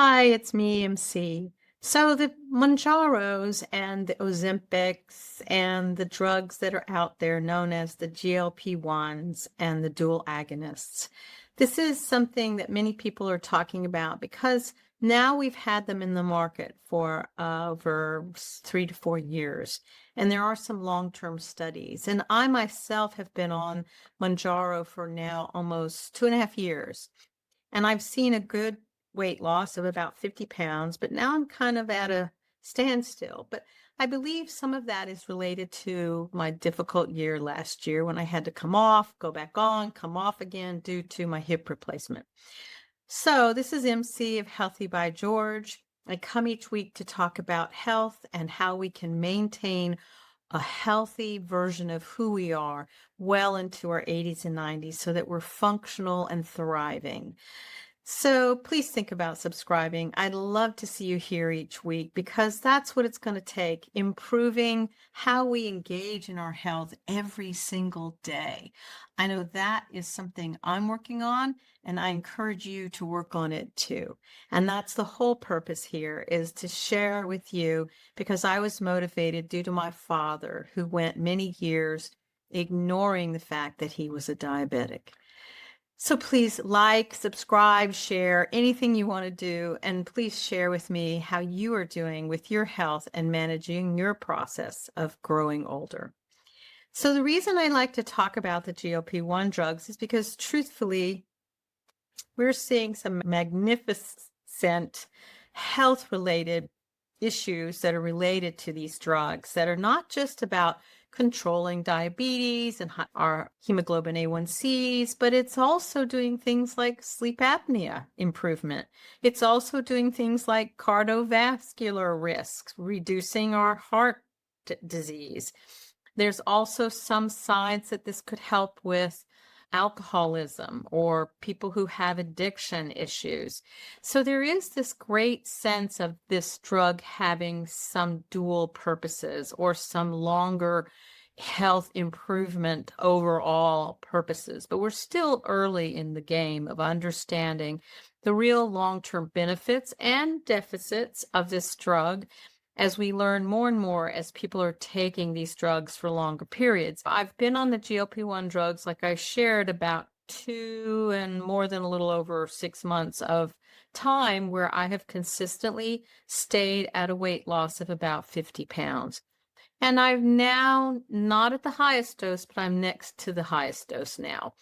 Hi, it's me, MC. So the Mounjaros and the Ozempics and the drugs that are out there known as the GLP-1s and the dual agonists. This is something that many people are talking about because now we've had them in the market for over 3 to 4 years. And there are some long-term studies. And I myself have been on Mounjaro for now almost 2.5 years. And I've seen a good weight loss of about 50 pounds, but now I'm kind of at a standstill. But I believe some of that is related to my difficult year last year when I had to come off, go back on, come off again due to my hip replacement. So this is MC of Healthy by George. I come each week to talk about health and how we can maintain a healthy version of who we are well into our 80s and 90s so that we're functional and thriving. So please think about subscribing. I'd love to see you here each week because that's what it's going to take, improving how we engage in our health every single day. I know that is something I'm working on, and I encourage you to work on it too. And that's the whole purpose here, is to share with you, because I was motivated due to my father, who went many years ignoring the fact that he was a diabetic. So please like, subscribe, share, anything you want to do, and please share with me how you are doing with your health and managing your process of growing older. So the reason I like to talk about the GLP-1 drugs is because truthfully, we're seeing some magnificent health-related issues that are related to these drugs that are not just about controlling diabetes and our hemoglobin A1Cs, but it's also doing things like sleep apnea improvement. It's also doing things like cardiovascular risks, reducing our heart disease. There's also some signs that this could help with alcoholism or people who have addiction issues. So there is this great sense of this drug having some dual purposes or some longer health improvement overall purposes. But we're still early in the game of understanding the real long-term benefits and deficits of this drug as we learn more and more as people are taking these drugs for longer periods. I've been on the GLP-1 drugs, like I shared, about 2 and more than a little over 6 months of time where I have consistently stayed at a weight loss of about 50 pounds. And I'm now not at the highest dose, but I'm next to the highest dose now.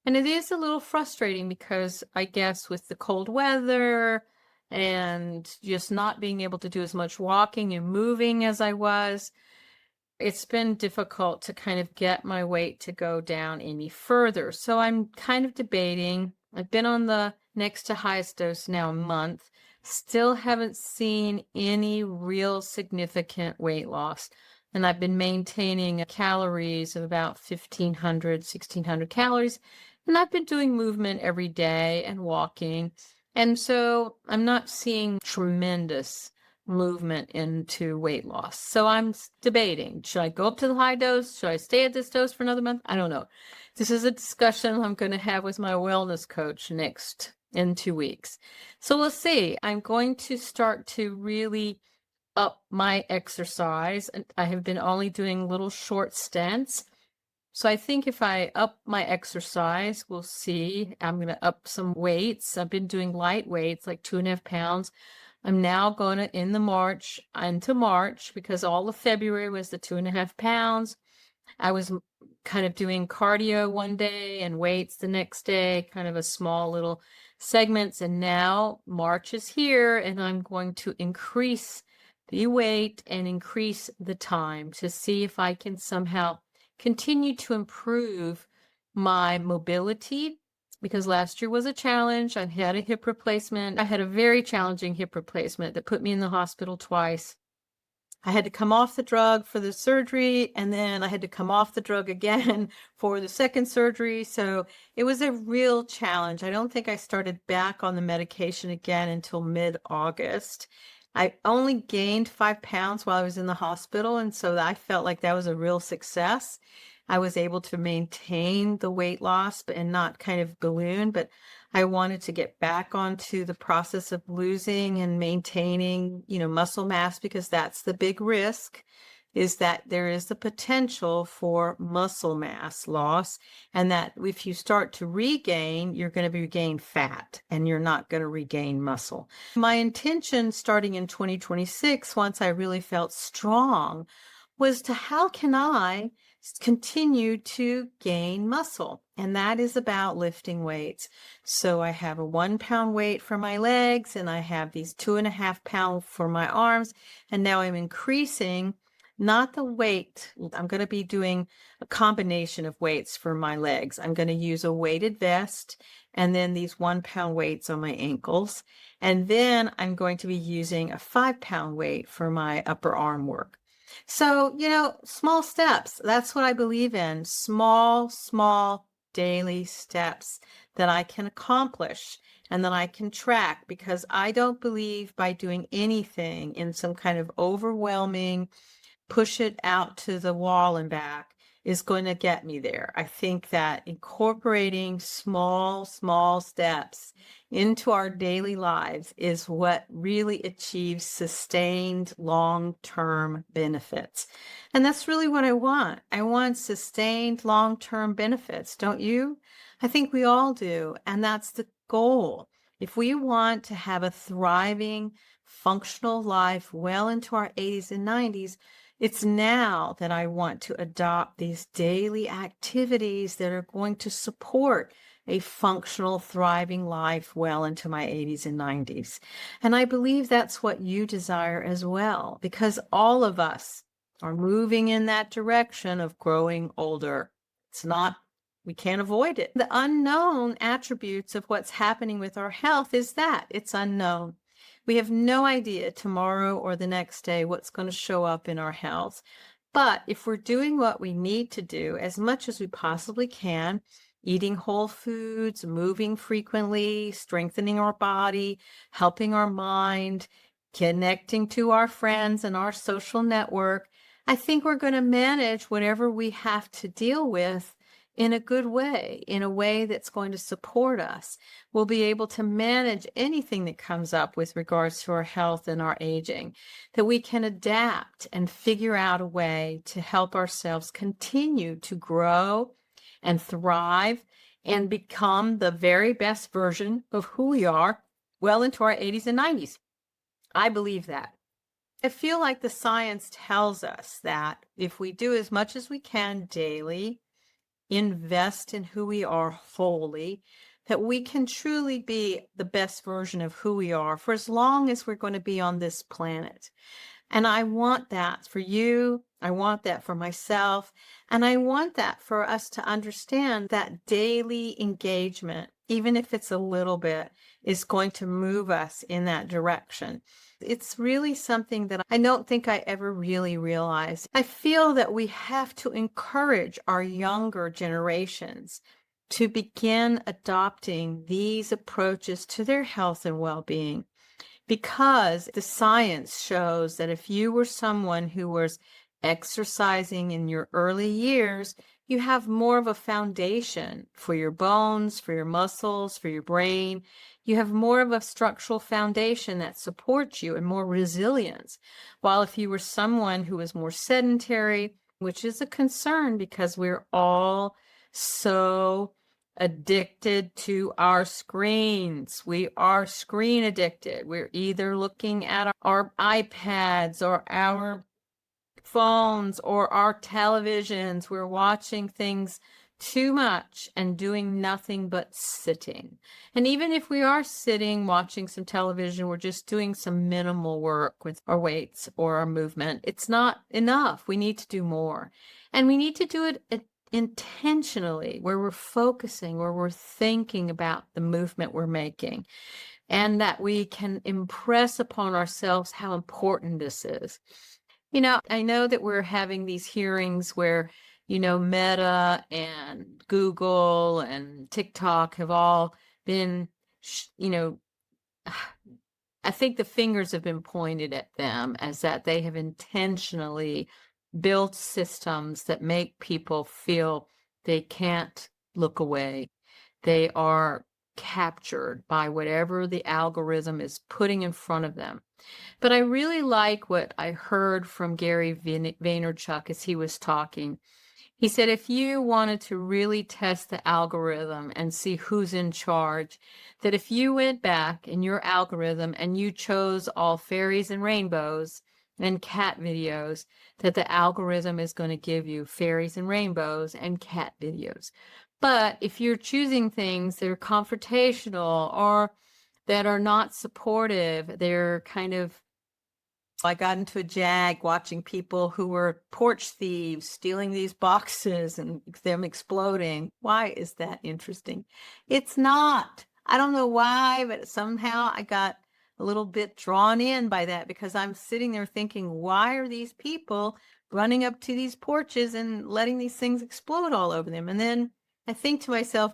And it is a little frustrating because I guess with the cold weather and just not being able to do as much walking and moving as I was, it's been difficult to kind of get my weight to go down any further. So I'm kind of debating. I've been on the next to highest dose now a month, still haven't seen any real significant weight loss. And I've been maintaining calories of about 1,500, 1,600 calories. And I've been doing movement every day and walking. And so I'm not seeing tremendous movement into weight loss. So I'm debating, should I go up to the high dose? Should I stay at this dose for another month? I don't know. This is a discussion I'm going to have with my wellness coach next in 2 weeks. So we'll see. I'm going to start to really up my exercise. I have been only doing little short stints. So I think if I up my exercise, we'll see. I'm going to up some weights. I've been doing light weights, like 2.5 pounds. I'm now going to, into March, because all of February was the 2.5 pounds. I was kind of doing cardio one day and weights the next day, kind of a small little segments. And now March is here, and I'm going to increase the weight and increase the time to see if I can somehow continue to improve my mobility, because last year was a challenge. I had a hip replacement. I had a very challenging hip replacement that put me in the hospital twice. I had to come off the drug for the surgery, and then I had to come off the drug again for the second surgery. So it was a real challenge. I don't think I started back on the medication again until mid-August. I only gained 5 pounds while I was in the hospital, and so I felt like that was a real success. I was able to maintain the weight loss and not kind of balloon, but I wanted to get back onto the process of losing and maintaining, muscle mass, because that's the big risk, is that there is the potential for muscle mass loss, and that if you start to regain, you're going to regain fat and you're not going to regain muscle. My intention starting in 2026, once I really felt strong, was to how can I continue to gain muscle? And that is about lifting weights. So I have a 1 pound weight for my legs, and I have these 2.5 pounds for my arms. And now I'm increasing, not the weight. I'm going to be doing a combination of weights for my legs. I'm going to use a weighted vest and then these 1 pound weights on my ankles. And then I'm going to be using a 5 pound weight for my upper arm work. So, small steps. That's what I believe in. Small daily steps that I can accomplish and that I can track, because I don't believe by doing anything in some kind of overwhelming, push it out to the wall and back is going to get me there. I think that incorporating small steps into our daily lives is what really achieves sustained long-term benefits. And that's really what I want. I want sustained long-term benefits, don't you? I think we all do. And that's the goal. If we want to have a thriving, functional life well into our 80s and 90s, it's now that I want to adopt these daily activities that are going to support a functional, thriving life well into my 80s and 90s. And I believe that's what you desire as well, because all of us are moving in that direction of growing older. We can't avoid it. The unknown attributes of what's happening with our health is that it's unknown. We have no idea tomorrow or the next day what's going to show up in our health. But if we're doing what we need to do as much as we possibly can, eating whole foods, moving frequently, strengthening our body, helping our mind, connecting to our friends and our social network, I think we're going to manage whatever we have to deal with in a good way, in a way that's going to support us. We'll be able to manage anything that comes up with regards to our health and our aging, that we can adapt and figure out a way to help ourselves continue to grow and thrive and become the very best version of who we are well into our 80s and 90s. I believe that. I feel like the science tells us that if we do as much as we can daily, invest in who we are wholly, that we can truly be the best version of who we are for as long as we're going to be on this planet. And I want that for you. I want that for myself. And I want that for us to understand that daily engagement, even if it's a little bit, is going to move us in that direction. It's really something that I don't think I ever really realized. I feel that we have to encourage our younger generations to begin adopting these approaches to their health and well-being, because the science shows that if you were someone who was exercising in your early years, you have more of a foundation for your bones, for your muscles, for your brain. You have more of a structural foundation that supports you and more resilience. While if you were someone who was more sedentary, which is a concern because we're all so addicted to our screens. We are screen addicted. We're either looking at our iPads or our phones or our televisions. We're watching things too much and doing nothing but sitting. And even if we are sitting, watching some television, we're just doing some minimal work with our weights or our movement. It's not enough. We need to do more. And we need to do it intentionally, where we're focusing, where we're thinking about the movement we're making, and that we can impress upon ourselves how important this is. I know that we're having these hearings where, Meta and Google and TikTok have all been, I think the fingers have been pointed at them as that they have intentionally built systems that make people feel they can't look away. They are captured by whatever the algorithm is putting in front of them. But I really like what I heard from Gary Vaynerchuk as he was talking. He said, if you wanted to really test the algorithm and see who's in charge, that if you went back in your algorithm and you chose all fairies and rainbows and cat videos, that the algorithm is going to give you fairies and rainbows and cat videos. But if you're choosing things that are confrontational or that are not supportive, they're kind of, I got into a jag watching people who were porch thieves stealing these boxes and them exploding. Why is that interesting? It's not. I don't know why, but somehow I got a little bit drawn in by that because I'm sitting there thinking, why are these people running up to these porches and letting these things explode all over them? And then I think to myself,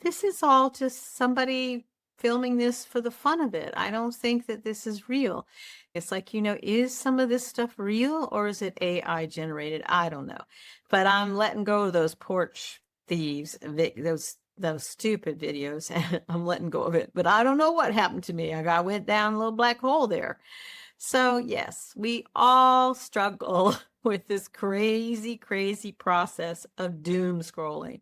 this is all just somebody filming this for the fun of it. I don't think that this is real. It's like, is some of this stuff real or is it AI generated? I don't know. But I'm letting go of those porch thieves, those stupid videos. I'm letting go of it. But I don't know what happened to me. I went down a little black hole there. So yes, we all struggle with this crazy, crazy process of doom scrolling.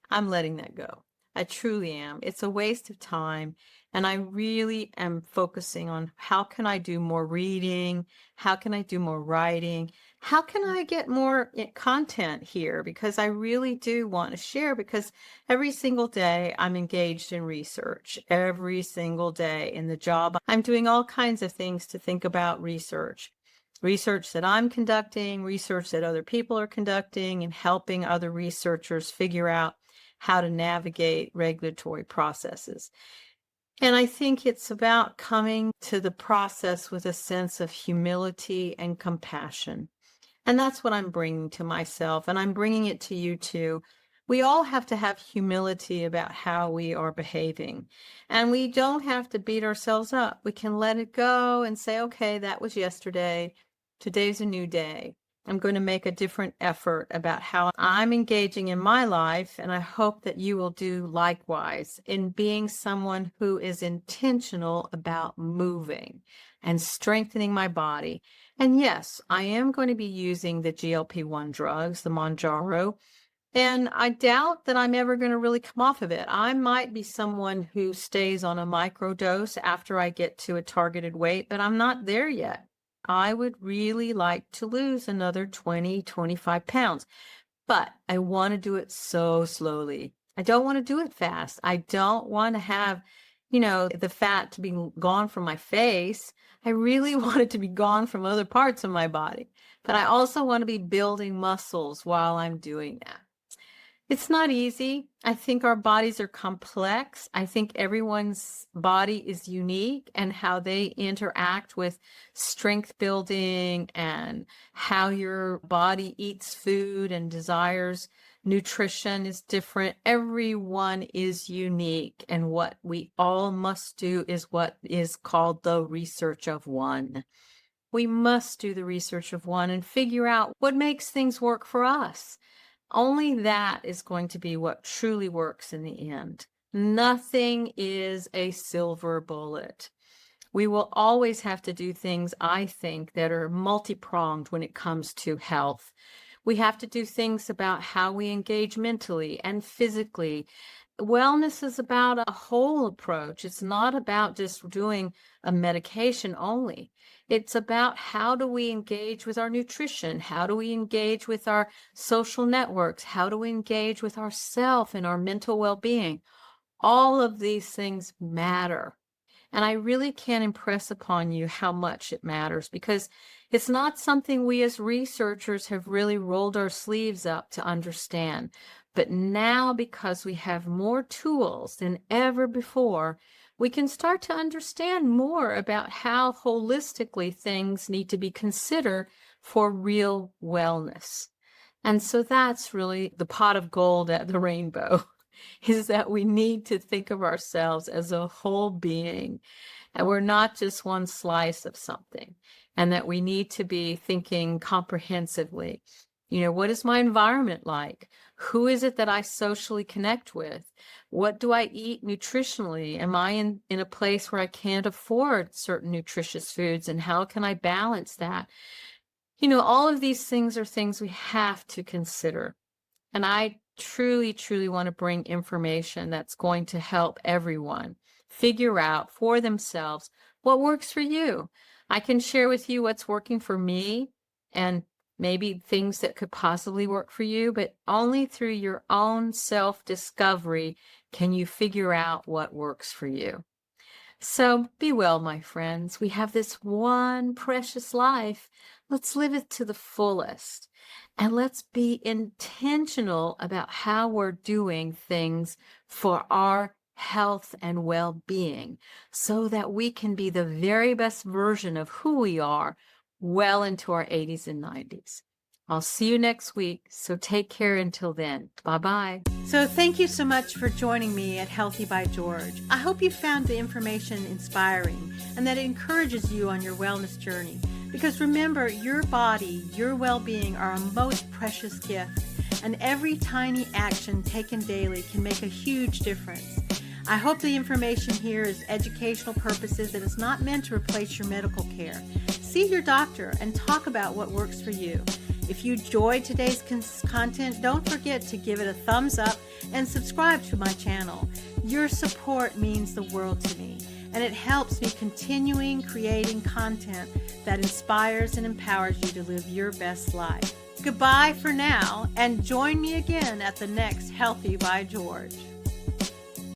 I'm letting that go. I truly am. It's a waste of time. And I really am focusing on how can I do more reading? How can I do more writing? How can I get more content here? Because I really do want to share because every single day I'm engaged in research. Every single day in the job, I'm doing all kinds of things to think about research. Research that I'm conducting, research that other people are conducting, and helping other researchers figure out how to navigate regulatory processes. And I think it's about coming to the process with a sense of humility and compassion. And that's what I'm bringing to myself, and I'm bringing it to you too. We all have to have humility about how we are behaving. And we don't have to beat ourselves up. We can let it go and say, okay, that was yesterday. Today's a new day. I'm going to make a different effort about how I'm engaging in my life, and I hope that you will do likewise in being someone who is intentional about moving and strengthening my body. And yes, I am going to be using the GLP-1 drugs, the Mounjaro, and I doubt that I'm ever going to really come off of it. I might be someone who stays on a microdose after I get to a targeted weight, but I'm not there yet. I would really like to lose another 20, 25 pounds, but I want to do it so slowly. I don't want to do it fast. I don't want to have, the fat to be gone from my face. I really want it to be gone from other parts of my body, but I also want to be building muscles while I'm doing that. It's not easy. I think our bodies are complex. I think everyone's body is unique, and how they interact with strength building and how your body eats food and desires nutrition is different. Everyone is unique. And what we all must do is what is called the research of one. We must do the research of one and figure out what makes things work for us. Only that is going to be what truly works in the end. Nothing is a silver bullet. We will always have to do things, I think, that are multi-pronged when it comes to health. We have to do things about how we engage mentally and physically. Wellness is about a whole approach. It's not about just doing a medication only. It's about how do we engage with our nutrition? How do we engage with our social networks? How do we engage with ourself and our mental well-being? All of these things matter. And I really can't impress upon you how much it matters, because it's not something we as researchers have really rolled our sleeves up to understand. But now, because we have more tools than ever before, we can start to understand more about how holistically things need to be considered for real wellness. And so that's really the pot of gold at the rainbow, is that we need to think of ourselves as a whole being, and we're not just one slice of something, and that we need to be thinking comprehensively. What is my environment like? Who is it that I socially connect with? What do I eat nutritionally? Am I in a place where I can't afford certain nutritious foods? And how can I balance that? All of these things are things we have to consider. And I truly, truly want to bring information that's going to help everyone figure out for themselves what works for you. I can share with you what's working for me and maybe things that could possibly work for you, but only through your own self-discovery can you figure out what works for you. So be well, my friends. We have this one precious life. Let's live it to the fullest. And let's be intentional about how we're doing things for our health and well-being so that we can be the very best version of who we are well into our 80s and 90s. I'll see you next week, so take care until then. Bye-bye. So thank you so much for joining me at Healthy by George. I hope you found the information inspiring and that it encourages you on your wellness journey. Because remember, your body, your well-being are a most precious gift, and every tiny action taken daily can make a huge difference. I hope the information here is educational purposes and is not meant to replace your medical care. See your doctor and talk about what works for you. If you enjoyed today's content, don't forget to give it a thumbs up and subscribe to my channel. Your support means the world to me, and it helps me continuing creating content that inspires and empowers you to live your best life. Goodbye for now, and join me again at the next Healthy by George.